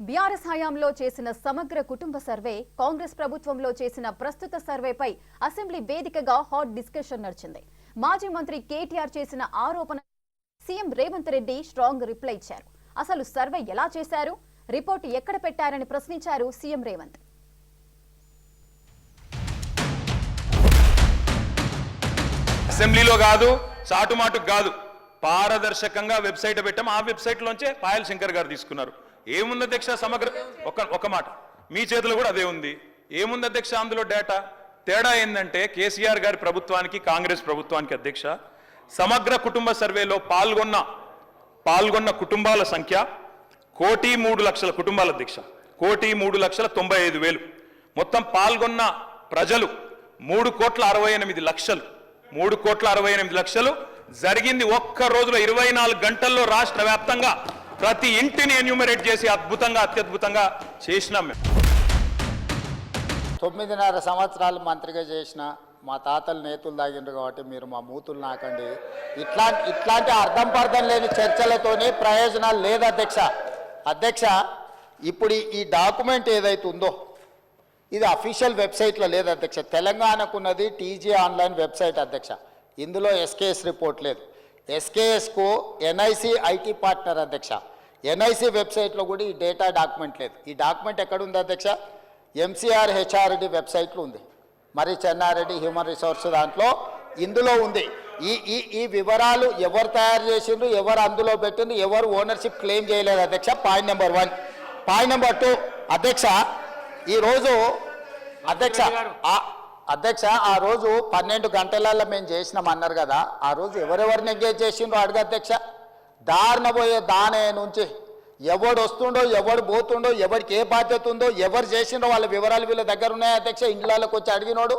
BRS హయాంలో చేసిన సమగ్ర కుటుంబ సర్వే కాంగ్రెస్ ప్రభుత్వంలో చేసిన ప్రస్తుత సర్వేపై అసెంబ్లీ వేదికగా హాట్ డిస్కషన్ నడిచింది. మాజీ మంత్రి కేటీఆర్ చేసిన ఆరోపణ CM Revanth Reddy strong reply ఇచ్చారు. అసలు సర్వే ఎలా చేశారు, రిపోర్ట్ ఎక్కడ పెట్టారని ప్రశ్నించారు సీఎం రేవంత్. అసెంబ్లీలో కాదు, చాటుమాటుకు కాదు, పారదర్శకంగా వెబ్సైట్ పెట్టాం. ఆ వెబ్సైట్ లోంచే పాయల్ శంకర్ గారు తీసుకున్నారు. ఏముంది అధ్యక్ష, సమగ్ర ఒక మాట మీ చేతిలో కూడా అదే ఉంది. ఏముంది అధ్యక్ష అందులో డేటా? తేడా ఏంటంటే కేసీఆర్ గారి ప్రభుత్వానికి కాంగ్రెస్ ప్రభుత్వానికి అధ్యక్ష సమగ్ర కుటుంబ సర్వేలో పాల్గొన్న కుటుంబాల సంఖ్య 1,03,00,000 కుటుంబాల అధ్యక్ష. 1,03,95,000. మొత్తం పాల్గొన్న ప్రజలు 3,68,00,000. 3,68,00,000 జరిగింది ఒక్క రోజులో 24 గంటల్లో రాష్ట్ర వ్యాప్తంగా ప్రతి ఇంటిని ఎన్యూమరేట్ చేసి అత్యద్భుతంగా చేసినాం మేము. 9.5 సంవత్సరాలు మంత్రిగా చేసిన మా తాతలు నేతులు తాగిండ్రు కాబట్టి మీరు మా మూతులు నాకండి. ఇట్లాంటి అర్థం పర్థం లేని చర్చలతోనే ప్రయోజనాలు లేదు అధ్యక్ష. ఇప్పుడు ఈ డాక్యుమెంట్ ఏదైతే ఉందో ఇది అఫీషియల్ వెబ్సైట్లో లేదు అధ్యక్ష. తెలంగాణకున్నది టీజీ ఆన్లైన్ వెబ్సైట్ అధ్యక్ష. ఇందులో ఎస్కేఎస్ రిపోర్ట్ లేదు. ఎస్కేఎస్కు ఎన్ఐసి ఐటీ పార్ట్నర్ అధ్యక్ష. ఎన్ఐసి వెబ్సైట్లో కూడా ఈ డేటా డాక్యుమెంట్ లేదు. ఈ డాక్యుమెంట్ ఎక్కడుంది అధ్యక్ష? ఎంసీఆర్ హెచ్ఆర్డి వెబ్సైట్లో ఉంది. మరి చెన్నారెడ్డి హ్యూమన్ రిసోర్స్ దాంట్లో ఇందులో ఉంది. ఈ వివరాలు ఎవరు తయారు చేసిండ్రు, ఎవరు అందులో పెట్టిండ్రు, ఎవరు ఓనర్షిప్ క్లెయిమ్ చేయలేదు అధ్యక్ష. Point number 1. పాయింట్ నెంబర్ 2 అధ్యక్ష, ఈరోజు అధ్యక్ష ఆ రోజు 12 గంటలలో మేము చేసినాం అన్నారు కదా. ఆ రోజు ఎవరెవరిని ఎంగేజ్ చేసిండ్రో అడుగు అధ్యక్ష. దారిన పోయే దానే నుంచి ఎవడు వస్తుండో, ఎవడు పోతుండో, ఎవరికి ఏ బాధ్యత ఉందో, ఎవరు చేసిండో వాళ్ళ వివరాలు వీళ్ళ దగ్గర ఉన్నాయి అధ్యక్ష. ఇండ్లలోకి వచ్చి అడిగినోడు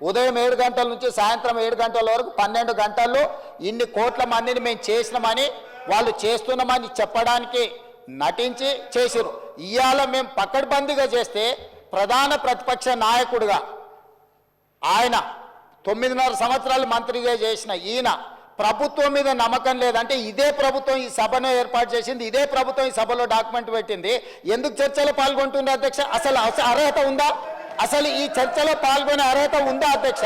ఉదయం 7 గంటల నుంచి సాయంత్రం 7 గంటల వరకు 12 గంటల్లో ఇన్ని కోట్ల మందిని మేము చేసినామని వాళ్ళు చేస్తున్నామని చెప్పడానికి నటించి చేసిరు. ఇవాళ మేము పకడ్బందీగా చేస్తే ప్రధాన ప్రతిపక్ష నాయకుడిగా ఆయన 9.5 సంవత్సరాలు మంత్రిగా చేసిన ఈయన ప్రభుత్వం మీద నమ్మకం లేదంటే ఇదే ప్రభుత్వం ఈ సభను ఏర్పాటు చేసింది, ఇదే ప్రభుత్వం ఈ సభలో డాక్యుమెంట్ పెట్టింది. ఎందుకు చర్చలో పాల్గొంటుంది అధ్యక్ష? అసలు అర్హత ఉందా? అసలు ఈ చర్చలో పాల్గొనే అర్హత ఉందా అధ్యక్ష?